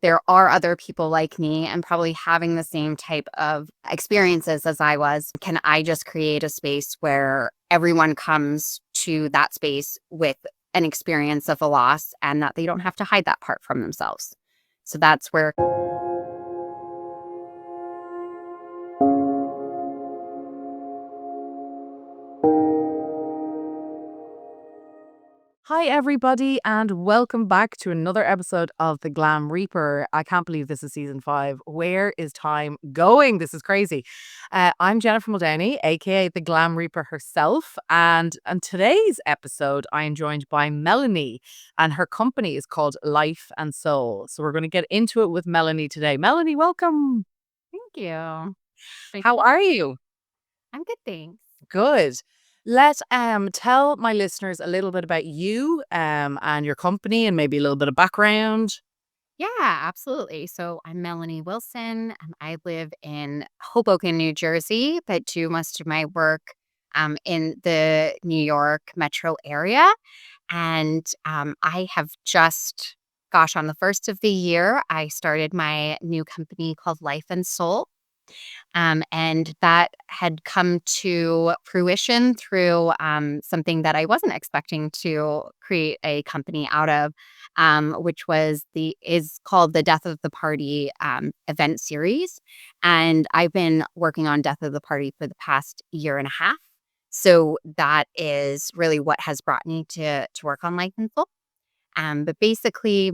there are other people like me and probably having the same type of experiences as I was. Can I just create a space where everyone comes to that space with an experience of a loss and that they don't have to hide that part from themselves? So that's where. Hi, everybody, and welcome back to another episode of The Glam Reaper. I can't believe this is season 5. Where is time going? This is crazy. I'm Jennifer Muldowney, aka The Glam Reaper herself, and on today's episode, I am joined by Melanie, and her company is called Life and Soul. So we're going to get into it with Melanie today. Melanie, welcome. Thank you. How are you? I'm good, thanks. Good. Let tell my listeners a little bit about you and your company and maybe a little bit of background. Yeah, absolutely. So I'm Melanie Wilson, and I live in Hoboken, New Jersey, but do most of my work in the New York metro area. And I have just, gosh, on the first of the year, I started my new company called Life and Soul. And that had come to fruition through something that I wasn't expecting to create a company out of, which is called the Death of the Party event series. And I've been working on Death of the Party for the past year and a half. So that is really what has brought me to work on Life and Soul. But basically,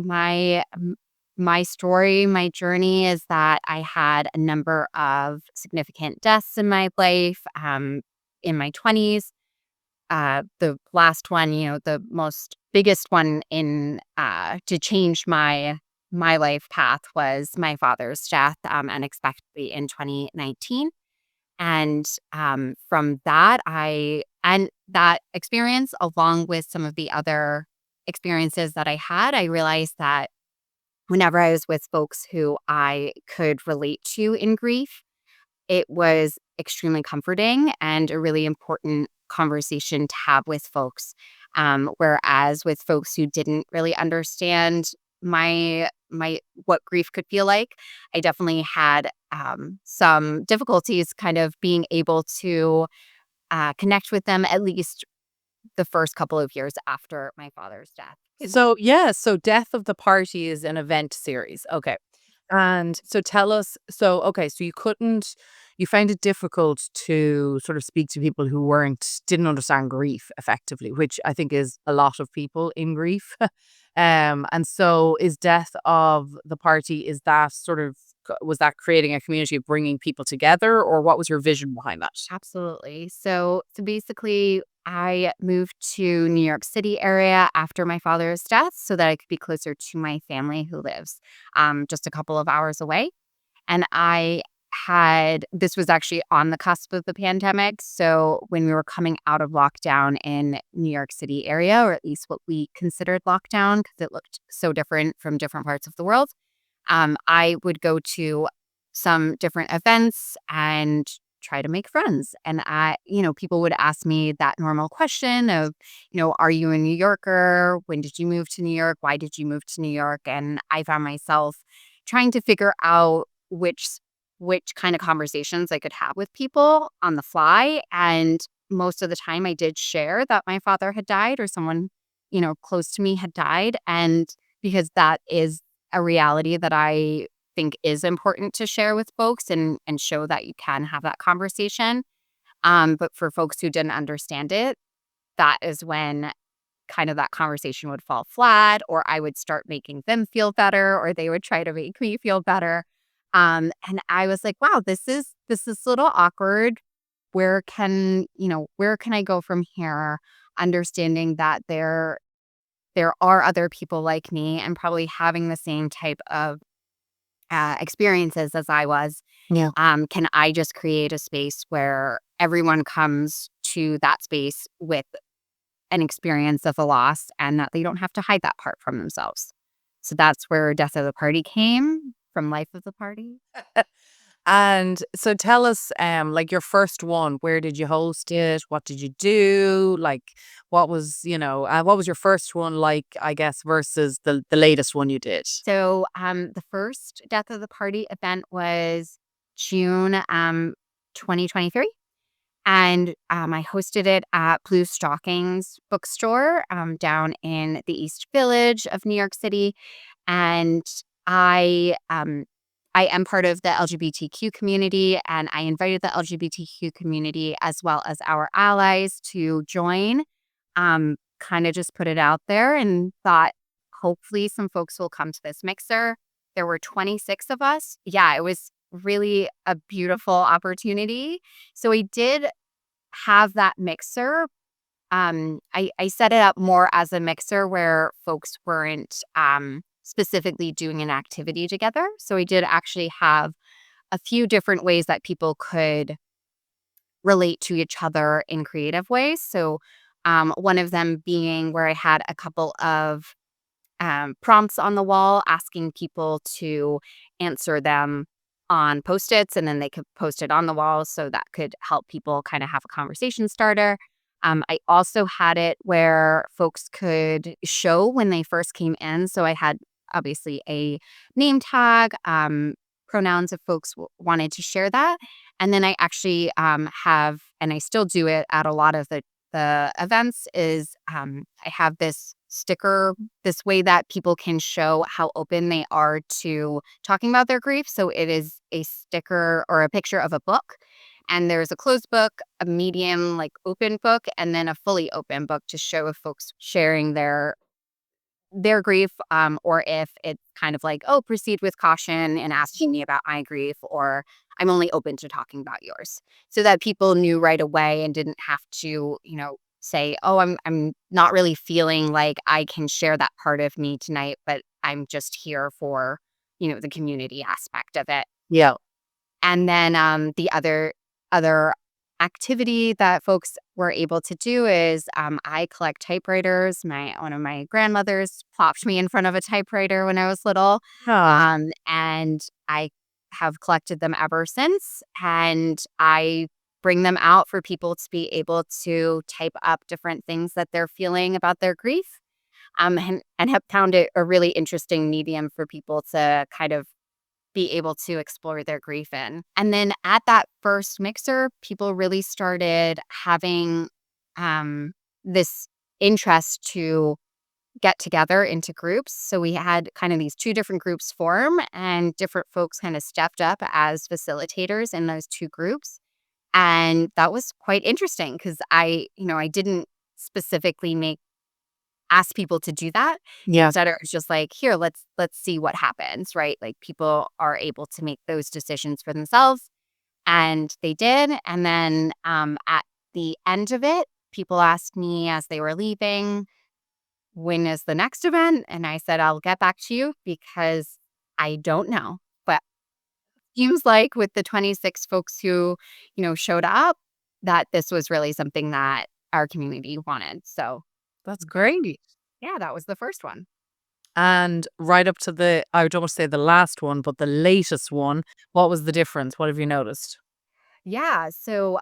my story, my journey is that I had a number of significant deaths in my life in my 20s. The last one, the most biggest one in to change my life path was my father's death unexpectedly in 2019. And from that, and that experience, along with some of the other experiences that I had, I realized that whenever I was with folks who I could relate to in grief, it was extremely comforting and a really important conversation to have with folks. Whereas with folks who didn't really understand my what grief could feel like, I definitely had some difficulties kind of being able to connect with them at least the first couple of years after my father's death. So, yeah, so Death of the Party is an event series. Okay. And so tell us, okay, so you found it difficult to sort of speak to people who didn't understand grief effectively, which I think is a lot of people in grief. And so is Death of the Party, was that creating a community of bringing people together, or what was your vision behind that? Absolutely. So basically, I moved to New York City area after my father's death so that I could be closer to my family who lives just a couple of hours away. And this was actually on the cusp of the pandemic. So when we were coming out of lockdown in New York City area, or at least what we considered lockdown, because it looked so different from different parts of the world, I would go to some different events and try to make friends. And people would ask me that normal question of, are you a New Yorker? When did you move to New York? Why did you move to New York? And I found myself trying to figure out which kind of conversations I could have with people on the fly. And most of the time I did share that my father had died or someone, close to me had died. And because that is a reality that I think is important to share with folks and show that you can have that conversation. But for folks who didn't understand it, that is when kind of that conversation would fall flat, or I would start making them feel better, or they would try to make me feel better. And I was like, wow, this is a little awkward. Where can I go from here? Understanding that there are other people like me and probably having the same type of experiences as I was. Yeah. Can I just create a space where everyone comes to that space with an experience of a loss and that they don't have to hide that part from themselves? So that's where Death of the Party came from Life of the Party. And so tell us, like your first one, where did you host it? What did you do? Like, what was your first one like, I guess, versus the latest one you did? So, the first Death of the Party event was June 2023. And I hosted it at Blue Stockings bookstore down in the East Village of New York City. And I um, I am part of the LGBTQ community, and I invited the LGBTQ community as well as our allies to join. Kind of just put it out there and thought hopefully some folks will come to this mixer. There were 26 of us. Yeah, it was really a beautiful opportunity. So I did have that mixer. I set it up more as a mixer where folks weren't specifically doing an activity together. So I did actually have a few different ways that people could relate to each other in creative ways. So one of them being where I had a couple of prompts on the wall asking people to answer them on post-its, and then they could post it on the wall, so that could help people kind of have a conversation starter. I also had it where folks could show when they first came in. So I had obviously a name tag, pronouns if folks wanted to share that. And then I actually have, and I still do it at a lot of the events, is I have this sticker, this way that people can show how open they are to talking about their grief. So it is a sticker or a picture of a book. And there's a closed book, a medium, like open book, and then a fully open book to show if folks sharing their grief, or if it's kind of like, oh, proceed with caution and asking me about my grief, or I'm only open to talking about yours, so that people knew right away and didn't have to, say, oh, I'm not really feeling like I can share that part of me tonight, but I'm just here for, the community aspect of it. Yeah. And then the other activity that folks were able to do is I collect typewriters. My One of my grandmothers plopped me in front of a typewriter when I was little, Huh. and I have collected them ever since. And I bring them out for people to be able to type up different things that they're feeling about their grief. And have found it a really interesting medium for people to kind of be able to explore their grief in. And then at that first mixer, people really started having this interest to get together into groups. So we had kind of these two different groups form, and different folks kind of stepped up as facilitators in those two groups. And that was quite interesting because I didn't specifically make ask people to do that. Yeah. Instead, it was just like, here, let's see what happens, right? Like people are able to make those decisions for themselves, and they did. And then at the end of it, people asked me as they were leaving, when is the next event? And I said, I'll get back to you because I don't know. But seems like with the 26 folks who, showed up, that this was really something that our community wanted. So That's great. yeah, that was the first one. And right up to I would almost say the last one, but the latest one, what was the difference? What have you noticed? Yeah. So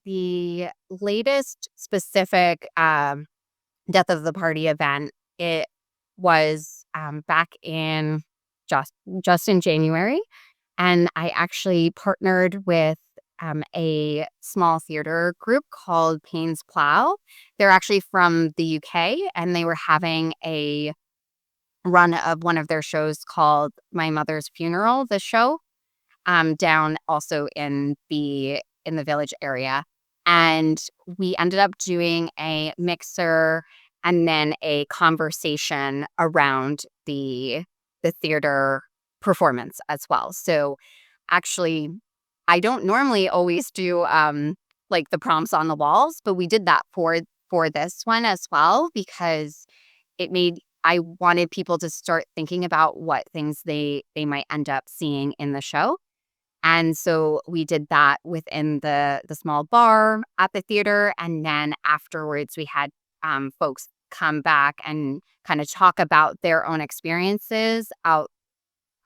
the latest specific Death of the Party event, it was back in just just in January. And I actually partnered with a small theater group called Payne's Plow. They're actually from the UK, and they were having a run of one of their shows called My Mother's Funeral, the show, down also in the village area. And we ended up doing a mixer and then a conversation around the theater performance as well. So actually, I don't normally always do like the prompts on the walls, but we did that for this one as well because it made I wanted people to start thinking about what things they might end up seeing in the show. And so we did that within the small bar at the theater, and then afterwards we had folks come back and kind of talk about their own experiences out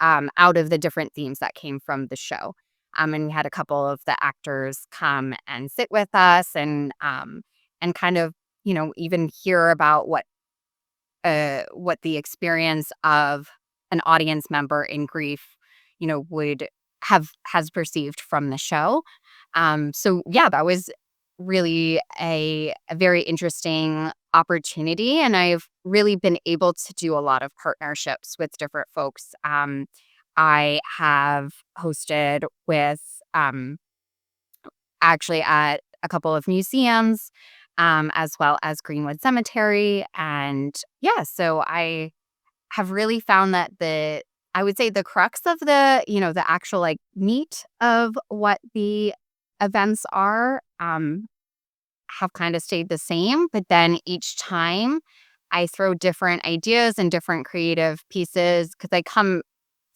of the different themes that came from the show. And we had a couple of the actors come and sit with us and kind of, even hear about what the experience of an audience member in grief, would have has perceived from the show. So yeah, that was really a very interesting opportunity, and I've really been able to do a lot of partnerships with different folks. I have hosted with um, actually at a couple of museums, as well as Greenwood Cemetery, and yeah, so I have really found that I would say the crux of the actual, like, meat of what the events are, have kinda stayed the same, but then each time I throw different ideas and different creative pieces because I come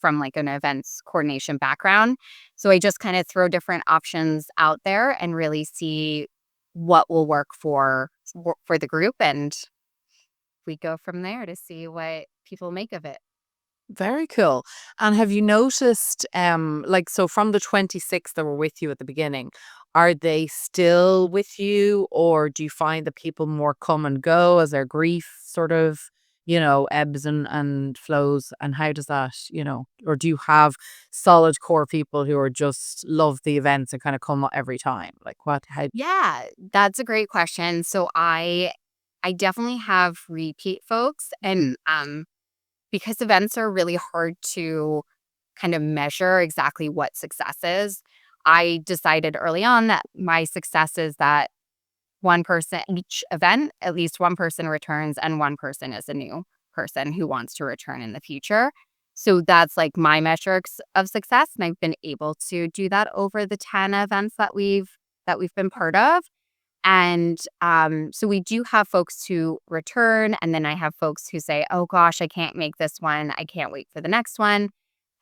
from, like, an events coordination background, so I just kinda throw different options out there and really see what will work for the group, and we go from there to see what people make of it. Very cool. And have you noticed, like, so from the 26 that were with you at the beginning, are they still with you, or do you find that people more come and go as their grief sort of, ebbs and flows? And how does that, or do you have solid core people who are just love the events and kind of come every time? Like what, how? Yeah, that's a great question. So I definitely have repeat folks, and because events are really hard to kind of measure exactly what success is, I decided early on that my success is that one person each event, at least one person returns and one person is a new person who wants to return in the future. So that's like my metrics of success, and I've been able to do that over the 10 events that we've been part of. And so we do have folks who return, and then I have folks who say, "Oh gosh, I can't make this one. I can't wait for the next one."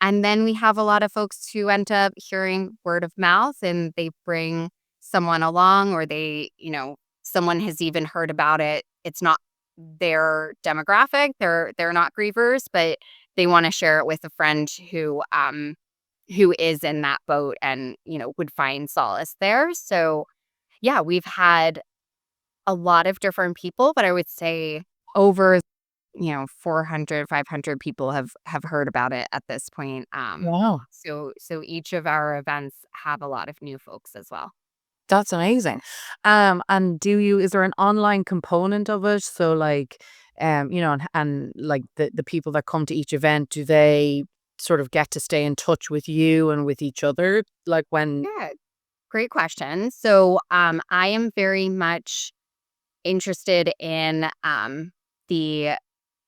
And then we have a lot of folks who end up hearing word of mouth, and they bring someone along, or someone has even heard about it. It's not their demographic. They're not grievers, but they want to share it with a friend who is in that boat and, would find solace there. So yeah, we've had a lot of different people, but I would say over, 400, 500 people have heard about it at this point. Wow. So each of our events have a lot of new folks as well. That's amazing. And is there an online component of it? So like, and like the people that come to each event, do they sort of get to stay in touch with you and with each other? Like when, Yeah, great question. So I am very much interested in the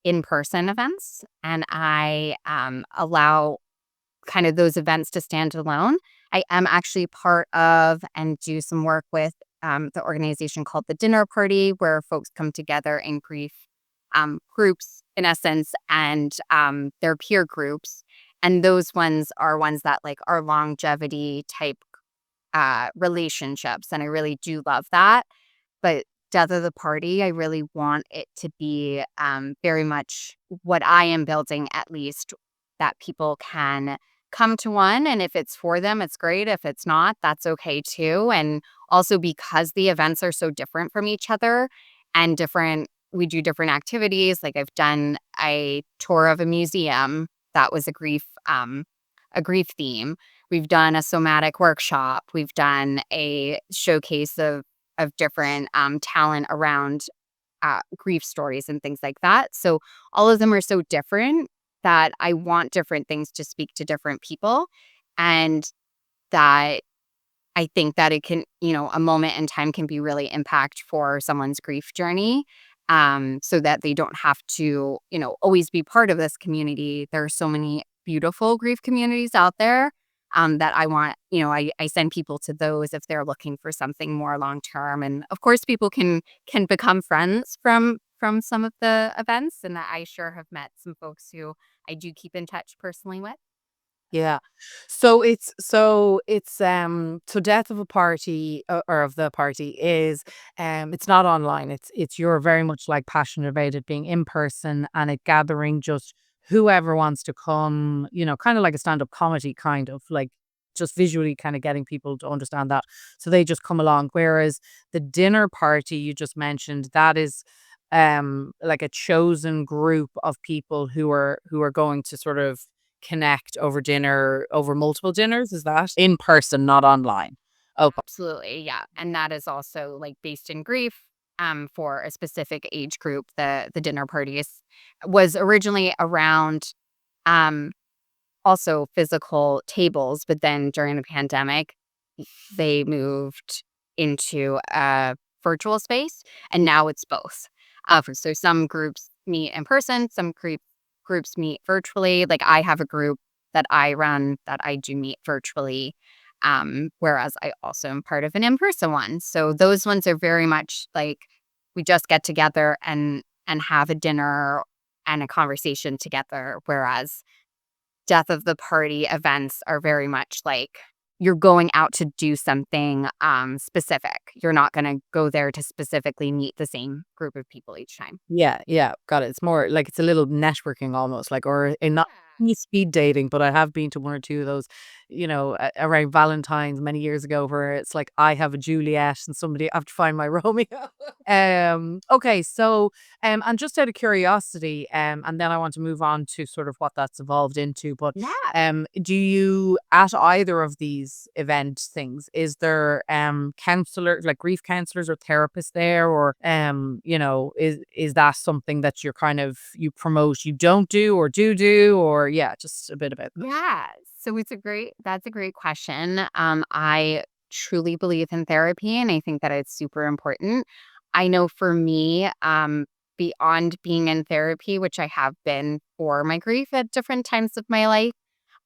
in-person events, and I allow kind of those events to stand alone. I am actually part of and do some work with the organization called the Dinner Party, where folks come together in grief groups, in essence, and they're peer groups. And those ones are ones that like are longevity type relationships, and I really do love that. But death of the party, I really want it to be, very much what I am building, at least, that people can come to one, and if it's for them, it's great. If it's not, that's okay too. And also because the events are so different from each other and different, we do different activities. Like I've done a tour of a museum that was a grief theme. We've done a somatic workshop. We've done a showcase of different talent around grief stories and things like that. So all of them are so different that I want different things to speak to different people, and that I think that it can, a moment in time can be really impact for someone's grief journey. So that they don't have to, always be part of this community. There are so many beautiful grief communities out there that I want, I send people to those if they're looking for something more long term. And of course, people can become friends from some of the events, and that I sure have met some folks who I do keep in touch personally with. yeah. So death of a party, or of the party is, it's not online. It's you're very much like passionate about it being in person and it gathering just whoever wants to come, kind of like a stand-up comedy kind of like just visually kind of getting people to understand that. So they just come along. Whereas the dinner party you just mentioned, that is like a chosen group of people who are going to sort of connect over dinner, over multiple dinners. Is that in person, not online? Okay. Absolutely, yeah, and that is also, like, based in grief, for a specific age group. The dinner parties was originally around, um, also physical tables, but then during the pandemic, they moved into a virtual space, and now it's both. So some groups meet in person, some groups meet virtually. Like, I have a group that I run that I do meet virtually, whereas I also am part of an in-person one. So those ones are very much like we just get together and have a dinner and a conversation together, whereas death of the party events are very much like you're going out to do something, specific. You're not gonna go there to specifically meet the same group of people each time. Yeah, yeah, got it. It's more like it's a little networking almost, like, or a not Yeah. really speed dating, but I have been to one or two of those, around Valentine's many years ago, where it's like I have a Juliet and somebody I have to find my Romeo. Okay, so and just out of curiosity, and then I want to move on to sort of what that's evolved into. But Yeah. do you at either of these event things, is there counselor like grief counselors or therapists there, or is that something that you're kind of you promote, you don't do or do, or yeah, just a bit about that. Yeah. So that's a great question. I truly believe in therapy and I think that it's super important. I know for me, beyond being in therapy, which I have been for my grief at different times of my life,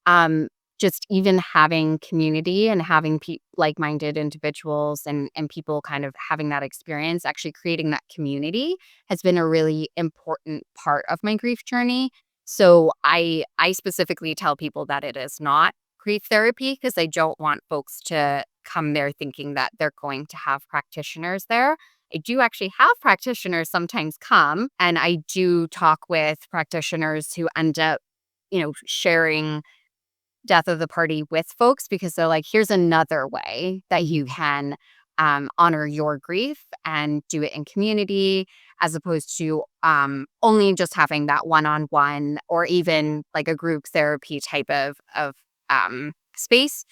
um, just even having community and having like-minded individuals and people kind of having that experience, actually creating that community has been a really important part of my grief journey. So I specifically tell people that it is not grief therapy because I don't want folks to come there thinking that they're going to have practitioners there. I do actually have practitioners sometimes come, and I do talk with practitioners who end up, sharing death of the party with folks because they're like, here's another way that you Mhm. can honor your grief and do it in community as opposed to only just having that one-on-one or even like a group therapy type of space.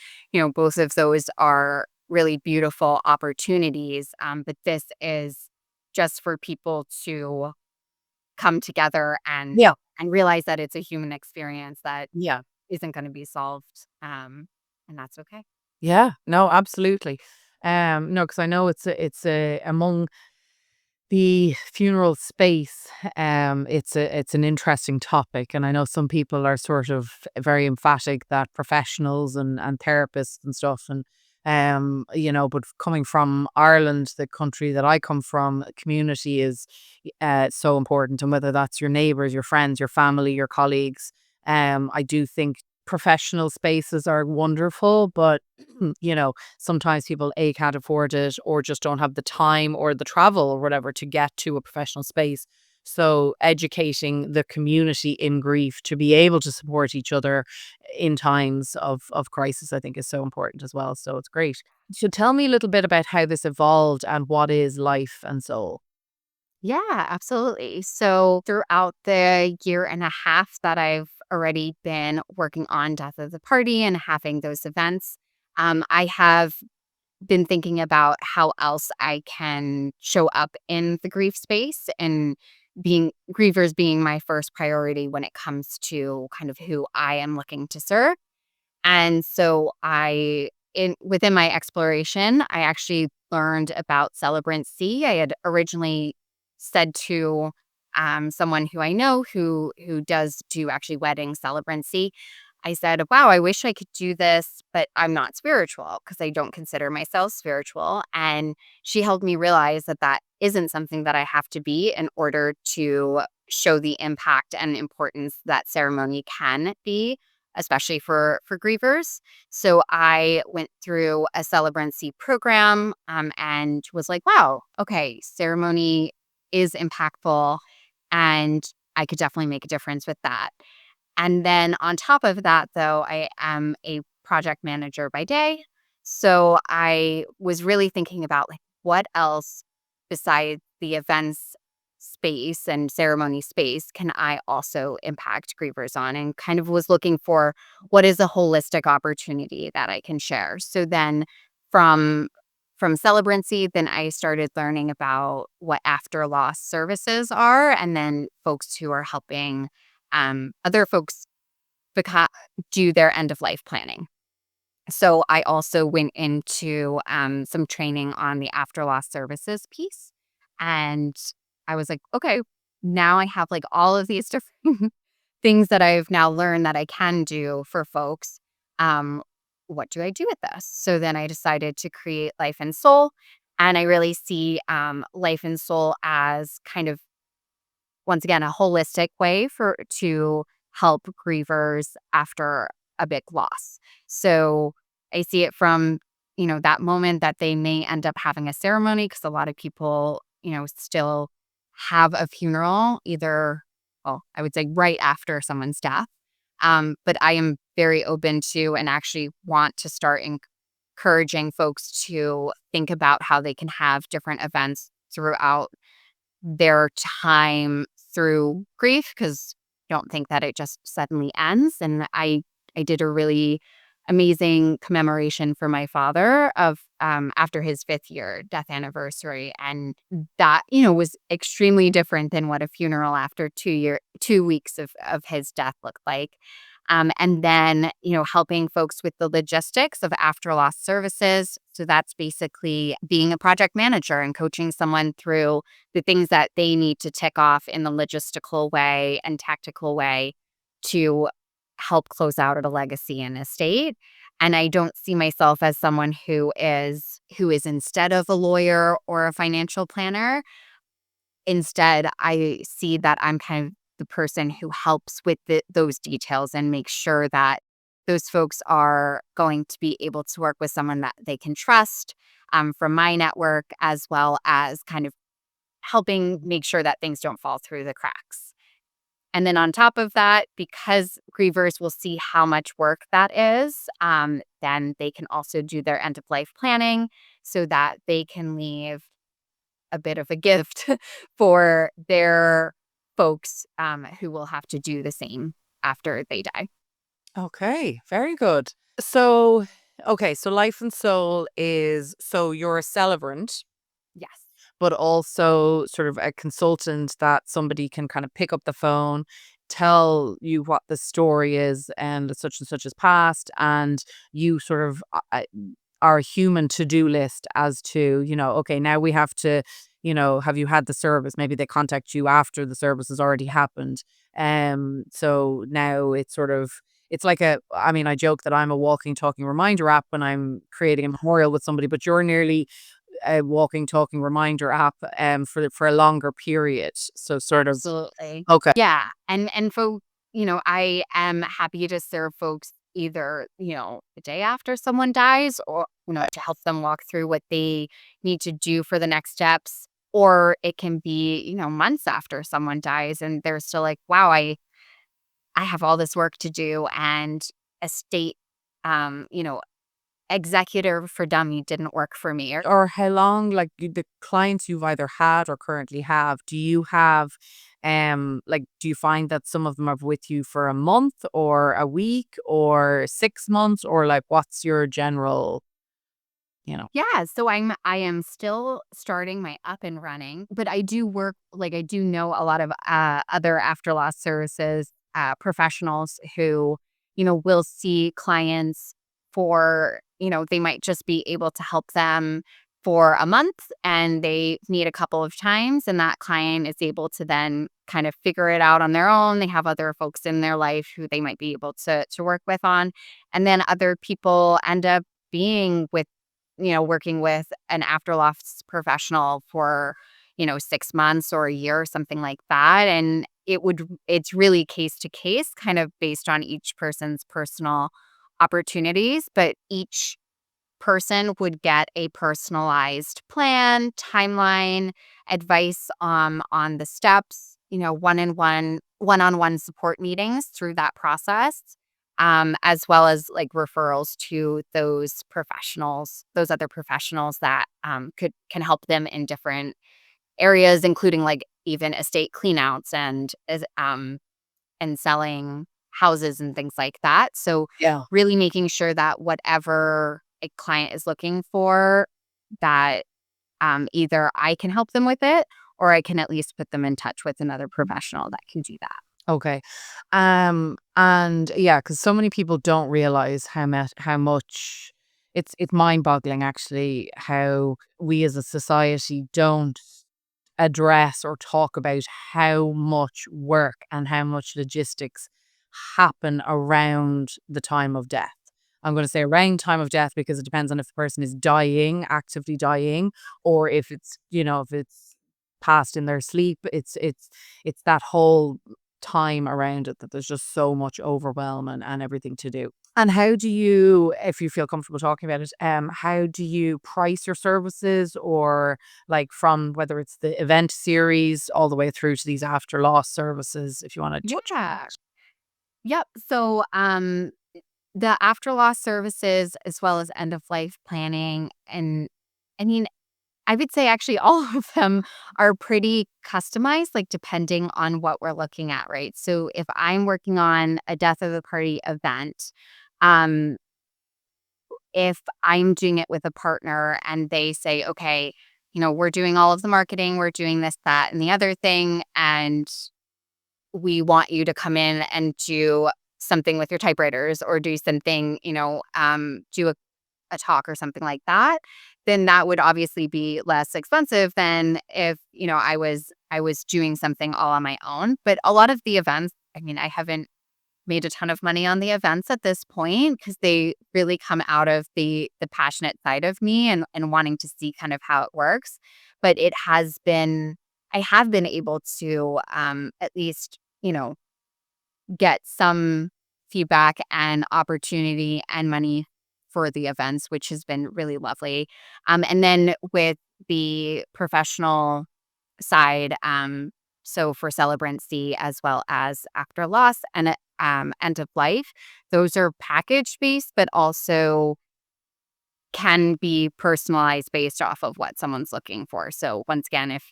Both of those are really beautiful opportunities, but this is just for people to come together Yeah, and realize that it's a human experience that yeah, isn't gonna be solved, and that's okay. yeah. No, absolutely. No, because I know it's a among the funeral space, it's an interesting topic, and I know some people are sort of very emphatic that professionals and therapists and stuff, and but coming from Ireland, the country that I come from, community is so important, and whether that's your neighbors, your friends, your family, your colleagues, I do think professional spaces are wonderful, but sometimes people A can't afford it or just don't have the time or the travel or whatever to get to a professional space. So educating the community in grief to be able to support each other in times of crisis, I think is so important as well. So it's great. So tell me a little bit about how this evolved and what is life and soul. Yeah, absolutely. So, throughout the year and a half that I've already been working on Death of the Party and having those events, I have been thinking about how else I can show up in the grief space and being grievers being my first priority when it comes to kind of who I am looking to serve. And so I in within my exploration, I actually learned about celebrancy. I had originally said to someone who I know who does do actually wedding celebrancy. I said, "Wow, I wish I could do this, but I'm not spiritual because I don't consider myself spiritual." And she helped me realize that that isn't something that I have to be in order to show the impact and importance that ceremony can be, especially for grievers. So I went through a celebrancy program, and was like, wow, okay, ceremony is impactful and I could definitely make a difference with that. And then on top of that, though, I am a project manager by day. So I was really thinking about like what else besides the events space and ceremony space can I also impact grievers on, and kind of was looking for what is a holistic opportunity that I can share. So then from celebrancy, then I started learning about what after loss services are, and then folks who are helping other folks beca- do their end of life planning. So I also went into some training on the after loss services piece. And I was like, okay, now I have like all of these different things that I've now learned that I can do for folks. Um, what do I do with this? So then I decided to create Life and Soul. And I really see Life and Soul as kind of, once again, a holistic way for to help grievers after a big loss. So I see it from, that moment that they may end up having a ceremony, because a lot of people, still have a funeral either, well, I would say right after someone's death. But I am very open to and actually want to start encouraging folks to think about how they can have different events throughout their time through grief, because don't think that it just suddenly ends. And I did a really amazing commemoration for my father of after his 5th year death anniversary, and that was extremely different than what a funeral after 2 weeks of his death looked like. And then, helping folks with the logistics of after loss services. So that's basically being a project manager and coaching someone through the things that they need to tick off in the logistical way and tactical way to help close out a legacy and estate. And I don't see myself as someone who is instead of a lawyer or a financial planner. Instead, I see that I'm kind of the person who helps with those details and make sure that those folks are going to be able to work with someone that they can trust, from my network, as well as kind of helping make sure that things don't fall through the cracks. And then on top of that, because grievers will see how much work that is, then they can also do their end of life planning so that they can leave a bit of a gift for their folks, who will have to do the same after they die. Okay, very good. So, okay, so Life and Soul is so you're a celebrant, Yes. but also sort of a consultant that somebody can kind of pick up the phone, tell you what the story is and such has passed, and you sort of are a human to-do list as to, okay, now we have to, have you had the service? Maybe they contact you after the service has already happened. So now it's sort of it's like I mean, I joke that I'm a walking, talking reminder app when I'm creating a memorial with somebody, but you're nearly a walking, talking reminder app for a longer period. So sort of Absolutely. okay. Yeah, and I am happy to serve folks either, the day after someone dies, or, to help them walk through what they need to do for the next steps, or it can be, months after someone dies and they're still like, "Wow, I have all this work to do," and estate, um, you know, executor for dummy didn't work for me. Or Or how long, like the clients you've either had or currently have, do you have, like, do you find that some of them are with you for a month or a week or 6 months, or like what's your general, you know? Yeah, so I am still starting my up and running, but I do work, like, I do know a lot of other after loss services professionals who, will see clients for, they might just be able to help them for a month and they meet a couple of times, and that client is able to then kind of figure it out on their own. They have other folks in their life who they might be able to work with on. And then other people end up being with, working with an after loss professional for, 6 months or a year or something like that. And it's really case to case, kind of based on each person's personal opportunities, but each person would get a personalized plan, timeline, advice on the steps, one-on-one support meetings through that process. as well as like referrals to those other professionals that can help them in different areas, including like even estate cleanouts and selling houses and things like that. So Yeah. really making sure that whatever a client is looking for, that either I can help them with it or I can at least put them in touch with another professional that can do that. Okay. And yeah, because so many people don't realize how much it's mind-boggling actually how we as a society don't address or talk about how much work and how much logistics happen around the time of death. I'm going to say around time of death because it depends on if the person is dying, actively dying, or if it's, if it's passed in their sleep. It's that whole time around it that there's just so much overwhelm and everything to do. And how do you, if you feel comfortable talking about it, how do you price your services or like from whether it's the event series all the way through to these after loss services, if you want to touch on Yeah. that. Yep. So the after loss services as well as end of life planning, and I mean, I would say actually all of them are pretty customized, like depending on what we're looking at, right? So if I'm working on a death of the party event, um, if I'm doing it with a partner and they say, okay, we're doing all of the marketing, we're doing this, that, and the other thing, and we want you to come in and do something with your typewriters or do something, do a talk or something like that, then that would obviously be less expensive than if, I was doing something all on my own. But a lot of the events, I mean, I haven't made a ton of money on the events at this point because they really come out of the passionate side of me and wanting to see kind of how it works. But I have been able to at least, get some feedback and opportunity and money for the events, which has been really lovely. And then with the professional side, so for celebrancy as well as after loss and end of life, those are package based, but also can be personalized based off of what someone's looking for. So once again, if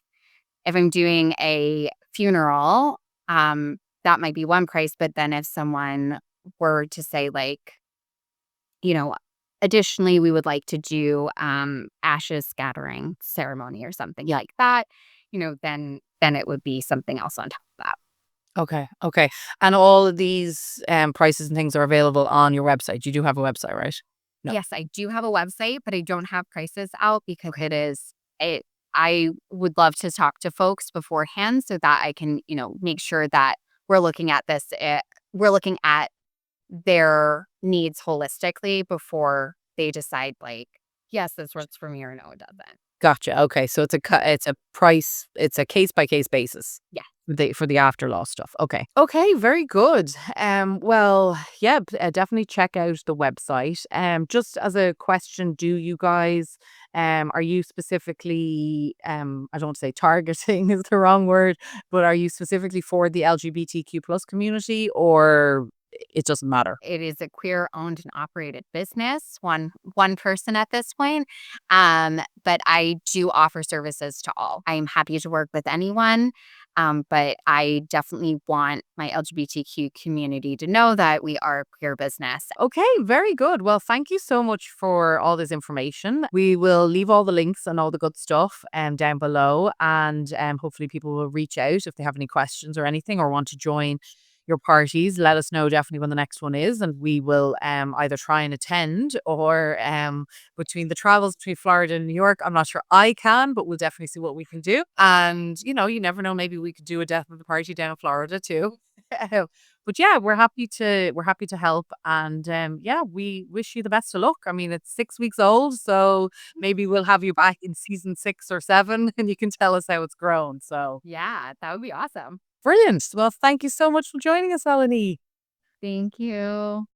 I'm doing a funeral, that might be one price, but then if someone were to say like, you know, additionally, we would like to do ashes scattering ceremony or something like that, then it would be something else on top of that. Okay. Okay. And all of these prices and things are available on your website. You do have a website, right? No. Yes, I do have a website, but I don't have prices out because it I would love to talk to folks beforehand so that I can, make sure that we're looking at we're looking at their needs holistically before they decide like, yes, this works for me or no, it doesn't. Gotcha. Okay. So it's a price, it's a case by case basis. Yeah. For the after law stuff. Okay. Okay, very good. Well, yeah, definitely check out the website. Just as a question, do you guys are you specifically I don't want to say targeting is the wrong word, but are you specifically for the LGBTQ plus community or it doesn't matter? It is a queer owned and operated business, one person at this point. But I do offer services to all. I'm happy to work with anyone. But I definitely want my LGBTQ community to know that we are a queer business. Okay, very good. Well, thank you so much for all this information. We will leave all the links and all the good stuff down below, and hopefully people will reach out if they have any questions or anything or want to join your parties. Let us know definitely when the next one is, and we will either try and attend or between the travels between Florida and New York, I'm not sure I can, but we'll definitely see what we can do. And you never know, maybe we could do a death of the party down in Florida too. But yeah, we're happy to help, and yeah, we wish you the best of luck. I mean, it's 6 weeks old, so maybe we'll have you back in season 6 or 7, and you can tell us how it's grown. So Yeah, that would be awesome. brilliant. Well, thank you so much for joining us, Melanie. Thank you.